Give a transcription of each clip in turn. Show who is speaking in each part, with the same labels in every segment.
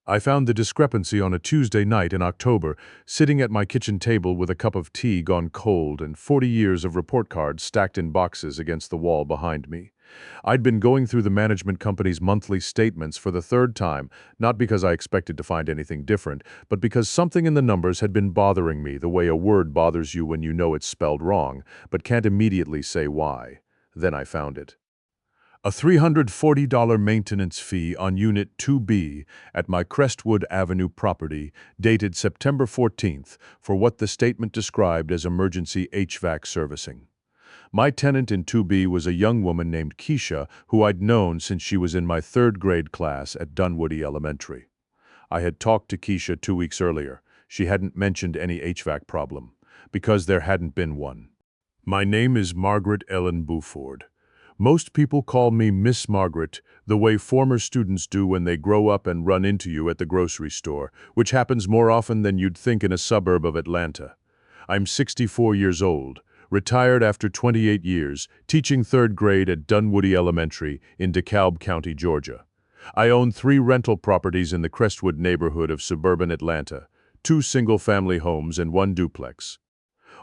Speaker 1: I found the discrepancy on a Tuesday night in October, sitting at my kitchen table with a cup of tea gone cold and 40 years of report cards stacked in boxes against the wall behind me. I'd been going through the management company's monthly statements for the third time, not because I expected to find anything different, but because something in the numbers had been bothering me the way a word bothers you when you know it's spelled wrong, but can't immediately say why. Then I found it. A $340 maintenance fee on Unit 2B at my Crestwood Avenue property, dated September 14th, for what the statement described as emergency HVAC servicing. My tenant in 2B was a young woman named Keisha, who I'd known since she was in my third grade class at Dunwoody Elementary. I had talked to Keisha 2 weeks earlier. She hadn't mentioned any HVAC problem, because there hadn't been one. My name is Margaret Ellen Buford. Most people call me Miss Margaret, the way former students do when they grow up and run into you at the grocery store, which happens more often than you'd think in a suburb of Atlanta. I'm 64 years old, retired after 28 years, teaching third grade at Dunwoody Elementary in DeKalb County, Georgia. I own 3 rental properties in the Crestwood neighborhood of suburban Atlanta, 2 single-family homes and 1 duplex.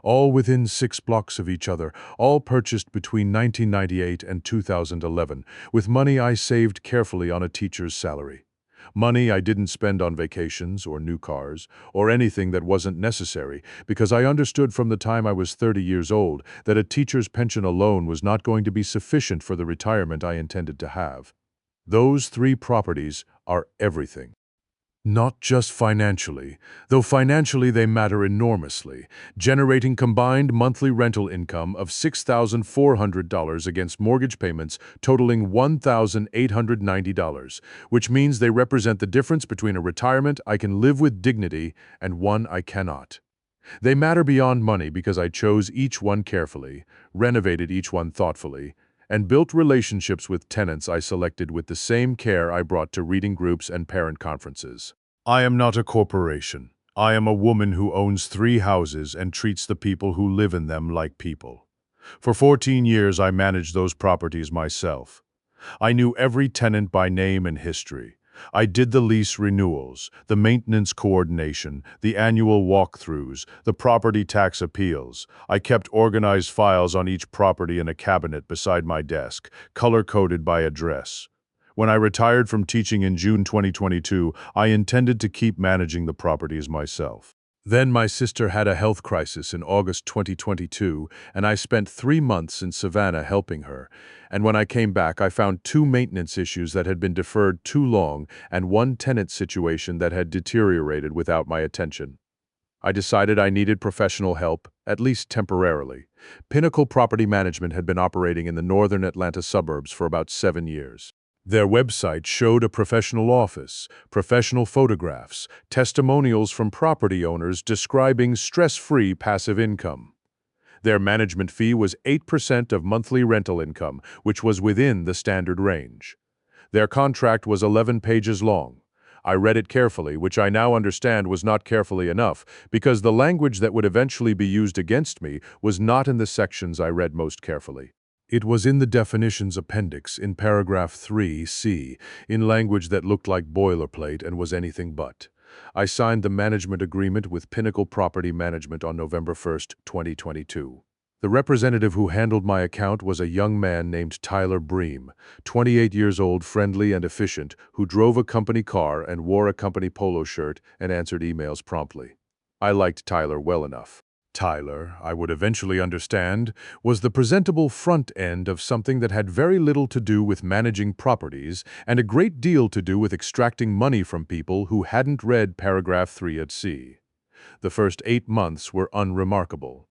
Speaker 1: All within 6 blocks of each other, all purchased between 1998 and 2011, with money I saved carefully on a teacher's salary. Money I didn't spend on vacations or new cars or anything that wasn't necessary, because I understood from the time I was 30 years old that a teacher's pension alone was not going to be sufficient for the retirement I intended to have. Those 3 properties are everything. Not just financially, though financially they matter enormously, generating combined monthly rental income of $6,400 against mortgage payments totaling $1,890, which means they represent the difference between a retirement I can live with dignity and one I cannot. They matter beyond money because I chose each one carefully, renovated each one thoughtfully, and built relationships with tenants I selected with the same care I brought to reading groups and parent conferences. I am not a corporation. I am a woman who owns 3 houses and treats the people who live in them like people. For 14 years I managed those properties myself. I knew every tenant by name and history. I did the lease renewals, the maintenance coordination, the annual walkthroughs, the property tax appeals. I kept organized files on each property in a cabinet beside my desk, color-coded by address. When I retired from teaching in June 2022, I intended to keep managing the properties myself. Then my sister had a health crisis in August 2022, and I spent 3 months in Savannah helping her. And when I came back, I found 2 maintenance issues that had been deferred too long and 1 tenant situation that had deteriorated without my attention. I decided I needed professional help, at least temporarily. Pinnacle Property Management had been operating in the northern Atlanta suburbs for about 7 years. Their website showed a professional office, professional photographs, testimonials from property owners describing stress-free passive income. Their management fee was 8% of monthly rental income, which was within the standard range. Their contract was 11 pages long. I read it carefully, which I now understand was not carefully enough, because the language that would eventually be used against me was not in the sections I read most carefully. It was in the definitions appendix in paragraph 3C, in language that looked like boilerplate and was anything but. I signed the management agreement with Pinnacle Property Management on November 1, 2022. The representative who handled my account was a young man named Tyler Bream, 28 years old, friendly and efficient, who drove a company car and wore a company polo shirt and answered emails promptly. I liked Tyler well enough. Tyler, I would eventually understand, was the presentable front end of something that had very little to do with managing properties and a great deal to do with extracting money from people who hadn't read paragraph 3 at C. The first 8 months were unremarkable.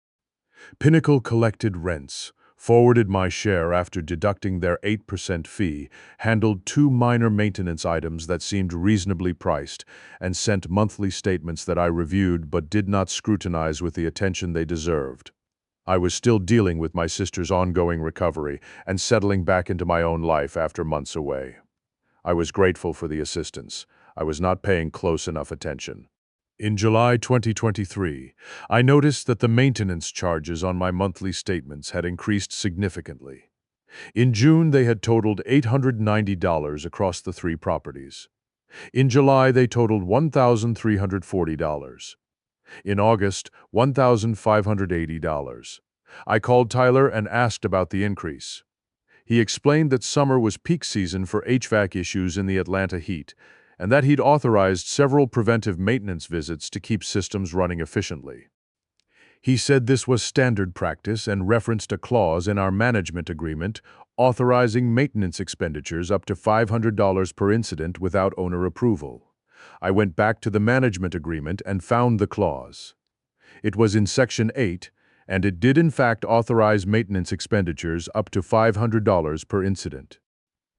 Speaker 1: Pinnacle collected rents, forwarded my share after deducting their 8% fee, handled 2 minor maintenance items that seemed reasonably priced, and sent monthly statements that I reviewed but did not scrutinize with the attention they deserved. I was still dealing with my sister's ongoing recovery and settling back into my own life after months away. I was grateful for the assistance. I was not paying close enough attention. In July 2023, I noticed that the maintenance charges on my monthly statements had increased significantly. In June, they had totaled $890 across the 3 properties. In July, they totaled $1,340. In August, $1,580. I called Tyler and asked about the increase. He explained that summer was peak season for HVAC issues in the Atlanta heat, and that he'd authorized several preventive maintenance visits to keep systems running efficiently. He said this was standard practice and referenced a clause in our management agreement authorizing maintenance expenditures up to $500 per incident without owner approval. I went back to the management agreement and found the clause. It was in Section 8, and it did in fact authorize maintenance expenditures up to $500 per incident.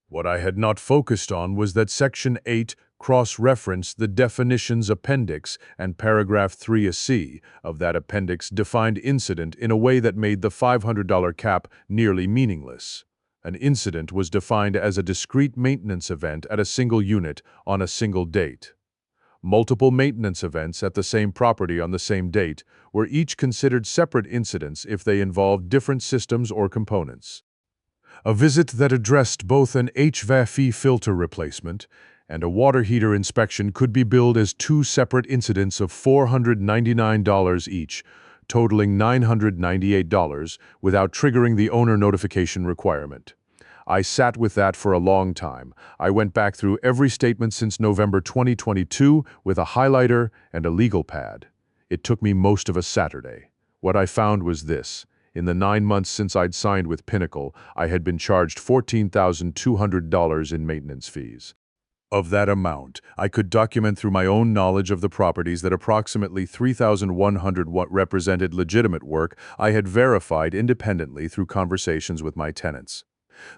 Speaker 1: What I had not focused on was that Section 8 cross-referenced the definitions appendix, and paragraph 3C of that appendix defined incident in a way that made the $500 cap nearly meaningless. An incident was defined as a discrete maintenance event at a single unit on a single date. Multiple maintenance events at the same property on the same date were each considered separate incidents if they involved different systems or components. A visit that addressed both an HVAC filter replacement and a water heater inspection could be billed as two separate incidents of $499 each, totaling $998 without triggering the owner notification requirement. I sat with that for a long time. I went back through every statement since November 2022 with a highlighter and a legal pad. It took me most of a Saturday. What I found was this. In the 9 months since I'd signed with Pinnacle, I had been charged $14,200 in maintenance fees. Of that amount, I could document through my own knowledge of the properties that approximately $3,100 represented legitimate work I had verified independently through conversations with my tenants.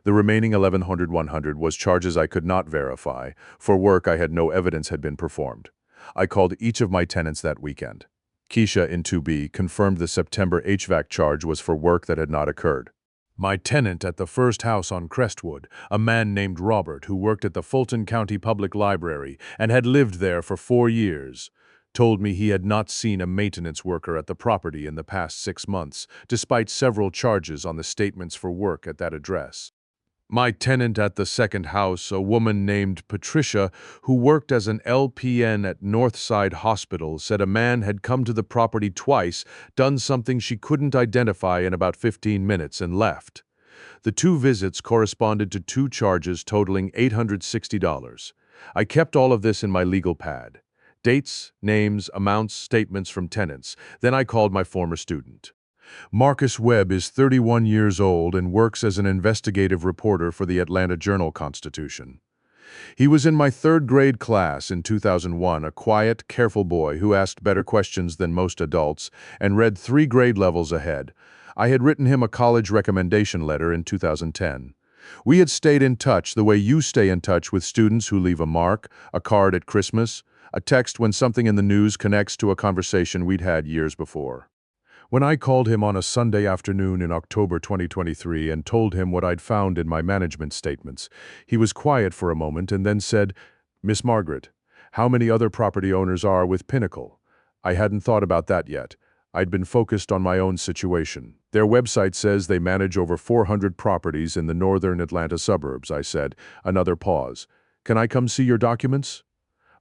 Speaker 1: The remaining $1,100 was charges I could not verify, for work I had no evidence had been performed. I called each of my tenants that weekend. Keisha in 2B confirmed the September HVAC charge was for work that had not occurred. My tenant at the first house on Crestwood, a man named Robert who worked at the Fulton County Public Library and had lived there for 4 years, told me he had not seen a maintenance worker at the property in the past 6 months, despite several charges on the statements for work at that address. My tenant at the second house, a woman named Patricia, who worked as an LPN at Northside Hospital, said a man had come to the property twice, done something she couldn't identify in about 15 minutes, and left. The 2 visits corresponded to 2 charges totaling $860. I kept all of this in my legal pad. Dates, names, amounts, statements from tenants. Then I called my former student. Marcus Webb is 31 years old and works as an investigative reporter for the Atlanta Journal-Constitution. He was in my 3rd grade class in 2001, a quiet, careful boy who asked better questions than most adults and read 3 grade levels ahead. I had written him a college recommendation letter in 2010. We had stayed in touch the way you stay in touch with students who leave a mark, a card at Christmas, a text when something in the news connects to a conversation we'd had years before. When I called him on a Sunday afternoon in October 2023 and told him what I'd found in my management statements, he was quiet for a moment and then said, "Miss Margaret, how many other property owners are with Pinnacle?" I hadn't thought about that yet. I'd been focused on my own situation. "Their website says they manage over 400 properties in the northern Atlanta suburbs," I said. Another pause. "Can I come see your documents?"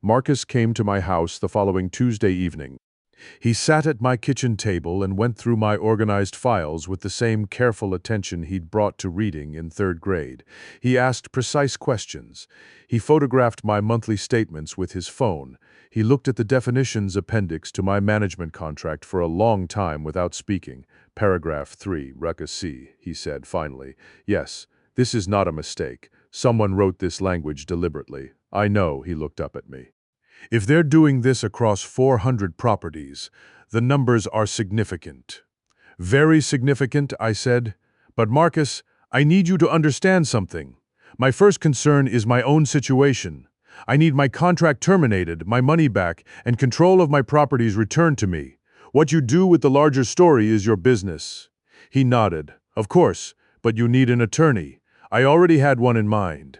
Speaker 1: Marcus came to my house the following Tuesday evening. He sat at my kitchen table and went through my organized files with the same careful attention he'd brought to reading in 3rd grade. He asked precise questions. He photographed my monthly statements with his phone. He looked at the definitions appendix to my management contract for a long time without speaking. "Paragraph 3, Ruckus C," he said finally. "Yes, this is not a mistake. Someone wrote this language deliberately." "I know," he looked up at me. "If they're doing this across 400 properties, the numbers are significant." "Very significant," I said. "But Marcus, I need you to understand something. My first concern is my own situation. I need my contract terminated, my money back, and control of my properties returned to me. What you do with the larger story is your business." He nodded. "Of course, but you need an attorney. I already had one in mind."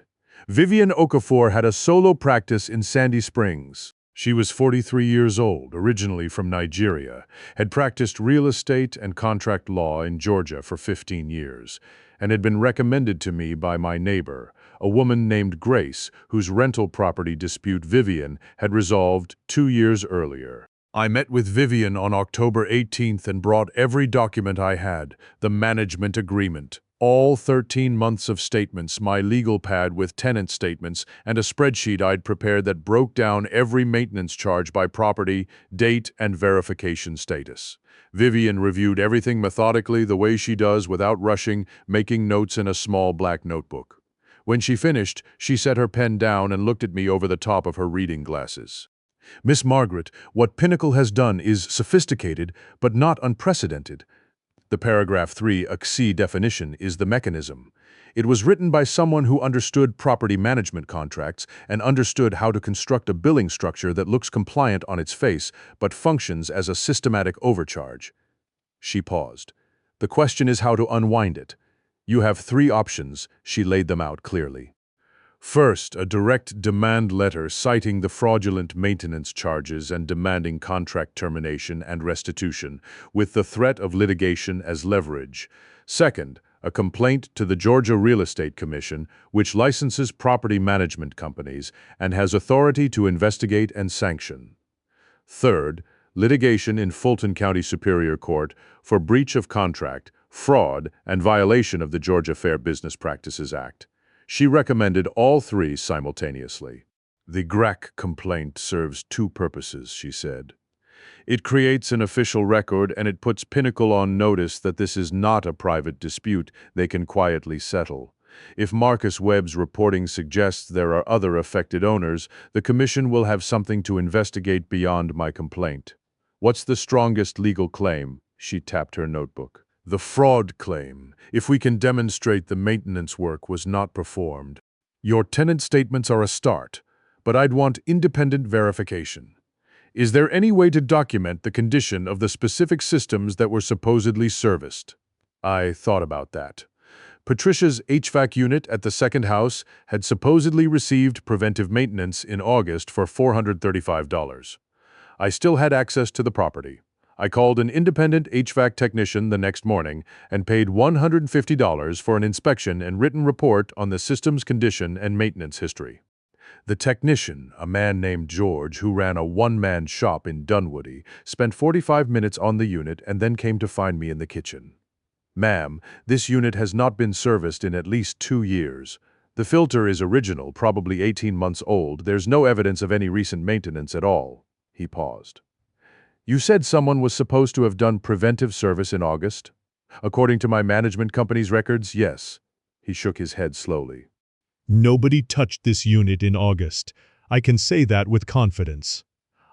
Speaker 1: Vivian Okafor had a solo practice in Sandy Springs. She was 43 years old, originally from Nigeria, had practiced real estate and contract law in Georgia for 15 years, and had been recommended to me by my neighbor, a woman named Grace, whose rental property dispute Vivian had resolved 2 years earlier. I met with Vivian on October 18th and brought every document I had, the management agreement, all 13 months of statements, my legal pad with tenant statements, and a spreadsheet I'd prepared that broke down every maintenance charge by property, date, and verification status. Vivian reviewed everything methodically the way she does without rushing, making notes in a small black notebook. When she finished, she set her pen down and looked at me over the top of her reading glasses. "Miss Margaret, what Pinnacle has done is sophisticated, but not unprecedented." The paragraph 3 AXI definition is the mechanism. It was written by someone who understood property management contracts and understood how to construct a billing structure that looks compliant on its face, but functions as a systematic overcharge. She paused. "The question is how to unwind it. You have 3 options," she laid them out clearly. First, a direct demand letter citing the fraudulent maintenance charges and demanding contract termination and restitution, with the threat of litigation as leverage. Second, a complaint to the Georgia Real Estate Commission, which licenses property management companies and has authority to investigate and sanction. Third, litigation in Fulton County Superior Court for breach of contract, fraud, and violation of the Georgia Fair Business Practices Act. She recommended all 3 simultaneously. "The GRAC complaint serves 2 purposes," she said. "It creates an official record and it puts Pinnacle on notice that this is not a private dispute they can quietly settle. If Marcus Webb's reporting suggests there are other affected owners, the Commission will have something to investigate beyond my complaint. What's the strongest legal claim?" She tapped her notebook. "The fraud claim, if we can demonstrate the maintenance work was not performed. Your tenant statements are a start, but I'd want independent verification. Is there any way to document the condition of the specific systems that were supposedly serviced?" I thought about that. Patricia's HVAC unit at the second house had supposedly received preventive maintenance in August for $435. I still had access to the property. I called an independent HVAC technician the next morning and paid $150 for an inspection and written report on the system's condition and maintenance history. The technician, a man named George who ran a one-man shop in Dunwoody, spent 45 minutes on the unit and then came to find me in the kitchen. "Ma'am, this unit has not been serviced in at least 2 years. The filter is original, probably 18 months old. There's no evidence of any recent maintenance at all." He paused. "You said someone was supposed to have done preventive service in August?" "According to my management company's records, yes." He shook his head slowly.
Speaker 2: "Nobody touched this unit in August. I can say that with confidence.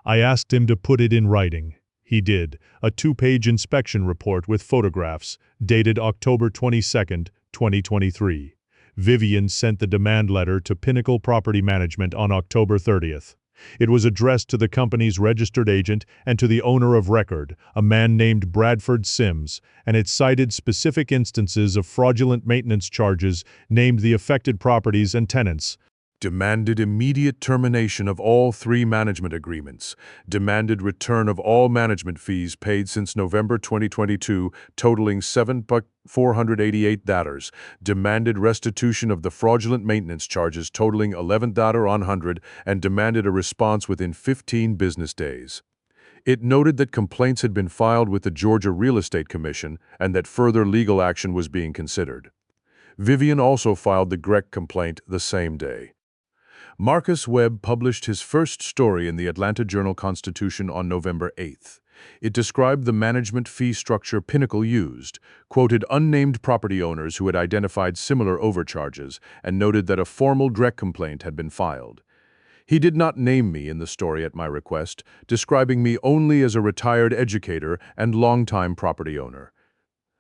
Speaker 2: I asked him to put it in writing. He did, a 2-page inspection report with photographs, dated October 22, 2023. Vivian sent the demand letter to Pinnacle Property Management on October 30th. It was addressed to the company's registered agent and to the owner of record, a man named Bradford Sims, and it cited specific instances of fraudulent maintenance charges, named the affected properties and tenants.
Speaker 1: Demanded immediate termination of all 3 management agreements. Demanded return of all management fees paid since November 2022, totaling $7,488. Demanded restitution of the fraudulent maintenance charges totaling $11,100 and demanded a response within 15 business days. It noted that complaints had been filed with the Georgia Real Estate Commission and that further legal action was being considered. Vivian also filed the GREC complaint the same day. Marcus Webb published his first story in the Atlanta Journal-Constitution on November 8th. It described the management fee structure Pinnacle used, quoted unnamed property owners who had identified similar overcharges, and noted that a formal GREC complaint had been filed. He did not name me in the story at my request, describing me only as a retired educator and longtime property owner.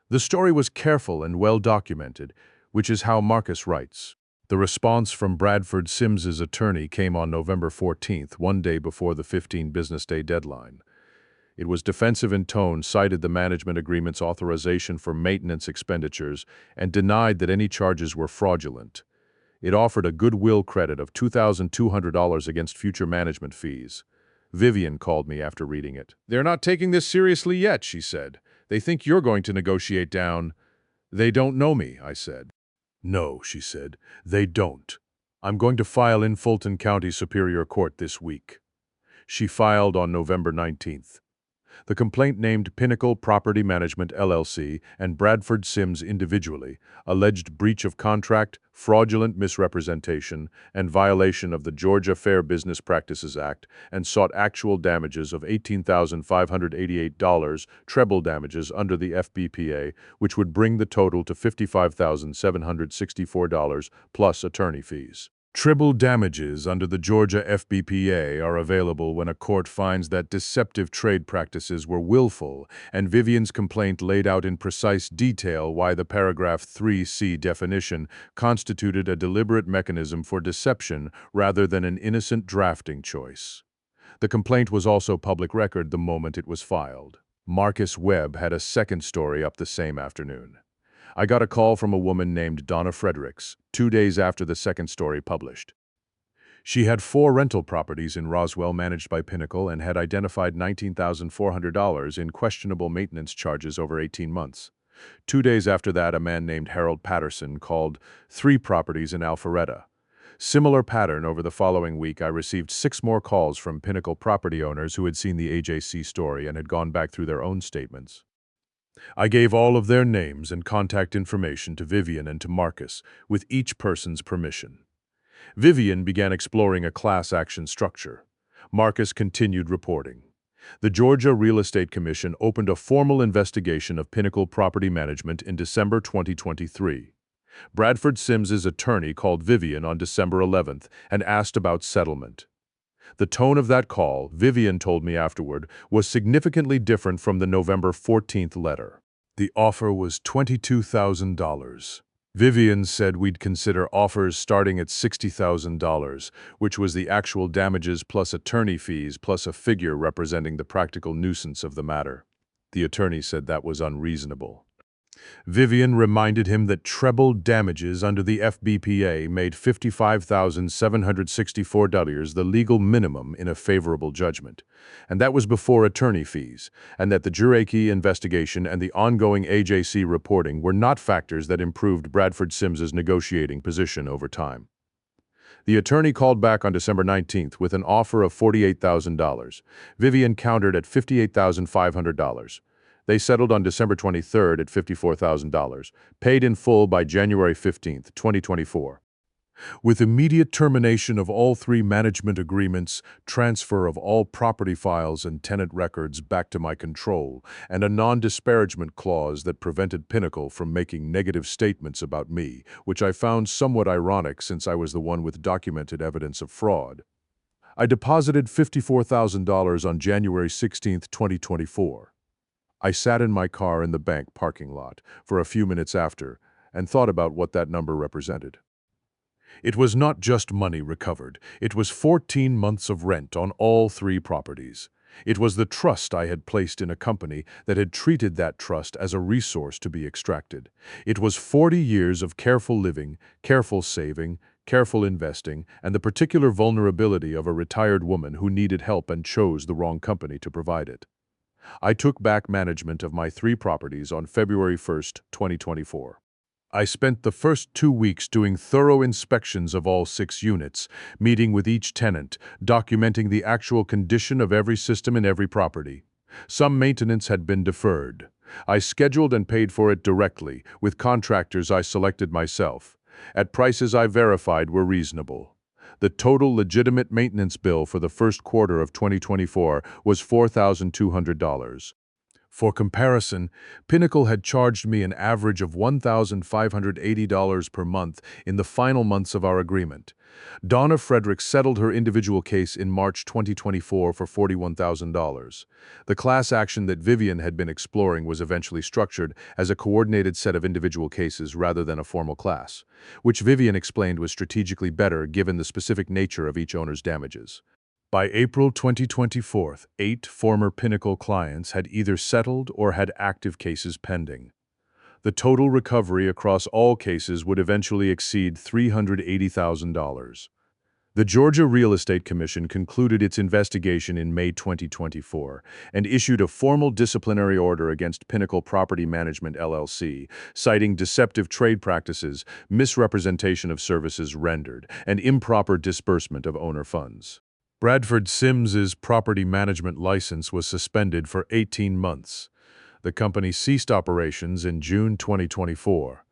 Speaker 1: The story was careful and well documented, which is how Marcus writes. The response from Bradford Sims's attorney came on November 14th, 1 day before the 15-business-day deadline. It was defensive in tone, cited the management agreement's authorization for maintenance expenditures, and denied that any charges were fraudulent. It offered a goodwill credit of $2,200 against future management fees. Vivian called me after reading it. "They're not taking this seriously yet," she said. "They think you're going to negotiate down." "They don't know me," I said. No, she said, they don't. I'm going to file in Fulton County Superior Court this week. She filed on November 19th. The complaint named Pinnacle Property Management, LLC, and Bradford Sims individually, alleged breach of contract, fraudulent misrepresentation, and violation of the Georgia Fair Business Practices Act, and sought actual damages of $18,588, treble damages under the FBPA, which would bring the total to $55,764 plus attorney fees. Treble damages under the Georgia FBPA are available when a court finds that deceptive trade practices were willful, and Vivian's complaint laid out in precise detail why the paragraph 3C definition constituted a deliberate mechanism for deception rather than an innocent drafting choice. The complaint was also public record the moment it was filed. Marcus Webb had a second story up the same afternoon. I got a call from a woman named Donna Fredericks 2 days after the second story published. She had 4 rental properties in Roswell managed by Pinnacle and had identified $19,400 in questionable maintenance charges over 18 months. 2 days after that, a man named Harold Patterson called 3 properties in Alpharetta. Similar pattern over the following week. I received 6 more calls from Pinnacle property owners who had seen the AJC story and had gone back through their own statements. I gave all of their names and contact information to Vivian and to Marcus, with each person's permission. Vivian began exploring a class action structure. Marcus continued reporting. The Georgia Real Estate Commission opened a formal investigation of Pinnacle Property Management in December 2023. Bradford Sims's attorney called Vivian on December 11th and asked about settlement. The tone of that call, Vivian told me afterward, was significantly different from the November 14th letter. The offer was $22,000. Vivian said we'd consider offers starting at $60,000, which was the actual damages plus attorney fees plus a figure representing the practical nuisance of the matter. The attorney said that was unreasonable. Vivian reminded him that treble damages under the FBPA made $55,764 the legal minimum in a favorable judgment, and that was before attorney fees, and that the Jureki investigation and the ongoing AJC reporting were not factors that improved Bradford Sims's negotiating position over time. The attorney called back on December 19th with an offer of $48,000. Vivian countered at $58,500. They settled on December 23rd at $54,000, paid in full by January 15, 2024. With immediate termination of all 3 management agreements, transfer of all property files and tenant records back to my control, and a non-disparagement clause that prevented Pinnacle from making negative statements about me, which I found somewhat ironic since I was the one with documented evidence of fraud. I deposited $54,000 on January 16, 2024. I sat in my car in the bank parking lot for a few minutes after and thought about what that number represented. It was not just money recovered. It was 14 months of rent on all 3 properties. It was the trust I had placed in a company that had treated that trust as a resource to be extracted. It was 40 years of careful living, careful saving, careful investing, and the particular vulnerability of a retired woman who needed help and chose the wrong company to provide it. I took back management of my 3 properties on February 1, 2024. I spent the first 2 weeks doing thorough inspections of all 6 units, meeting with each tenant, documenting the actual condition of every system in every property. Some maintenance had been deferred. I scheduled and paid for it directly, with contractors I selected myself, at prices I verified were reasonable. The total legitimate maintenance bill for the first quarter of 2024 was $4,200. For comparison, Pinnacle had charged me an average of $1,580 per month in the final months of our agreement. Donna Fredericks settled her individual case in March 2024 for $41,000. The class action that Vivian had been exploring was eventually structured as a coordinated set of individual cases rather than a formal class, which Vivian explained was strategically better given the specific nature of each owner's damages. By April 2024, 8 former Pinnacle clients had either settled or had active cases pending. The total recovery across all cases would eventually exceed $380,000. The Georgia Real Estate Commission concluded its investigation in May 2024 and issued a formal disciplinary order against Pinnacle Property Management LLC, citing deceptive trade practices, misrepresentation of services rendered, and improper disbursement of owner funds. Bradford Sims's property management license was suspended for 18 months. The company ceased operations in June 2024.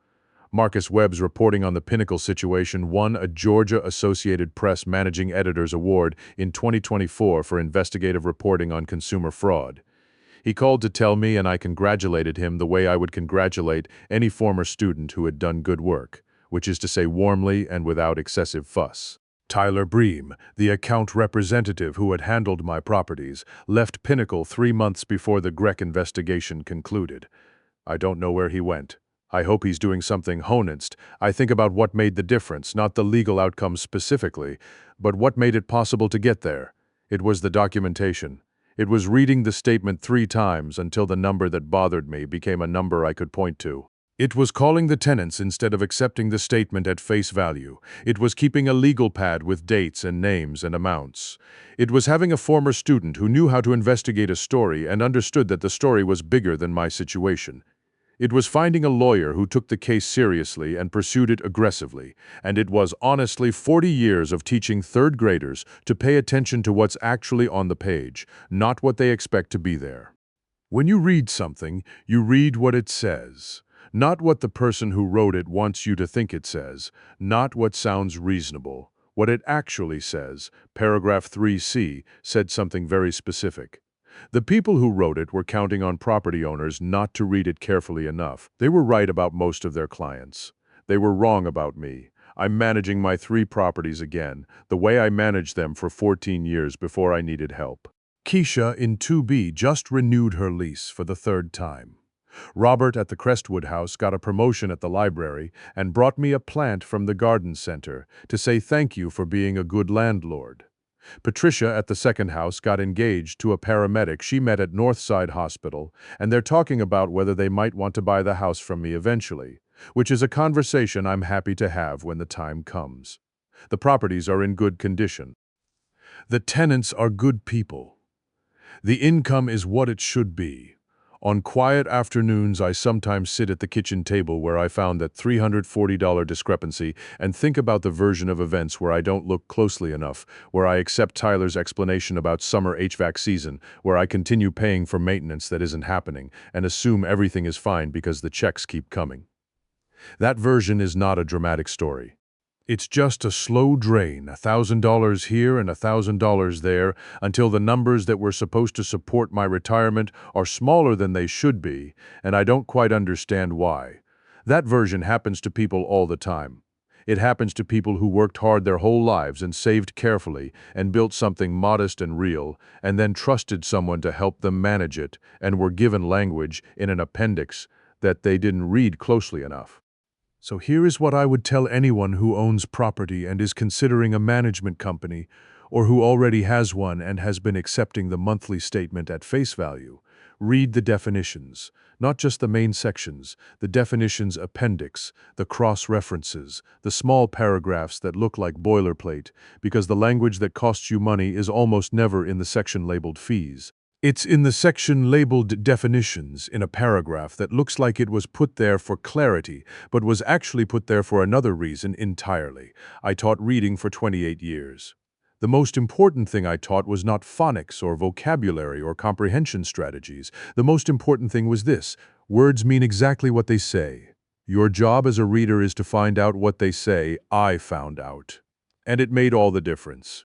Speaker 1: Marcus Webb's reporting on the Pinnacle situation won a Georgia Associated Press Managing Editors Award in 2024 for investigative reporting on consumer fraud. He called to tell me, and I congratulated him the way I would congratulate any former student who had done good work, which is to say warmly and without excessive fuss. Tyler Bream, the account representative who had handled my properties, left Pinnacle 3 months before the Grec investigation concluded. I don't know where he went. I hope he's doing something honest. I think about what made the difference, not the legal outcome specifically, but what made it possible to get there. It was the documentation. It was reading the statement 3 times until the number that bothered me became a number I could point to. It was calling the tenants instead of accepting the statement at face value. It was keeping a legal pad with dates and names and amounts. It was having a former student who knew how to investigate a story and understood that the story was bigger than my situation. It was finding a lawyer who took the case seriously and pursued it aggressively, and it was honestly 40 years of teaching third graders to pay attention to what's actually on the page, not what they expect to be there. When you read something, you read what it says, not what the person who wrote it wants you to think it says, not what sounds reasonable. What it actually says, paragraph 3C, said something very specific. The people who wrote it were counting on property owners not to read it carefully enough. They were right about most of their clients. They were wrong about me. I'm managing my 3 properties again, the way I managed them for 14 years before I needed help. Keisha in 2B just renewed her lease for the 3rd time. Robert at the Crestwood House got a promotion at the library and brought me a plant from the garden center to say thank you for being a good landlord. Patricia at the second house got engaged to a paramedic she met at Northside Hospital, and they're talking about whether they might want to buy the house from me eventually, which is a conversation I'm happy to have when the time comes. The properties are in good condition. The tenants are good people. The income is what it should be. On quiet afternoons, I sometimes sit at the kitchen table where I found that $340 discrepancy and think about the version of events where I don't look closely enough, where I accept Tyler's explanation about summer HVAC season, where I continue paying for maintenance that isn't happening, and assume everything is fine because the checks keep coming. That version is not a dramatic story. It's just a slow drain, $1,000 here and $1,000 there, until the numbers that were supposed to support my retirement are smaller than they should be, and I don't quite understand why. That version happens to people all the time. It happens to people who worked hard their whole lives and saved carefully and built something modest and real, and then trusted someone to help them manage it, and were given language in an appendix that they didn't read closely enough. So here is what I would tell anyone who owns property and is considering a management company, or who already has one and has been accepting the monthly statement at face value. Read the definitions, not just the main sections, the definitions appendix, the cross-references, the small paragraphs that look like boilerplate, because the language that costs you money is almost never in the section labeled fees. It's in the section labeled definitions in a paragraph that looks like it was put there for clarity, but was actually put there for another reason entirely. I taught reading for 28 years. The most important thing I taught was not phonics or vocabulary or comprehension strategies. The most important thing was this: words mean exactly what they say. Your job as a reader is to find out what they say. I found out. And it made all the difference.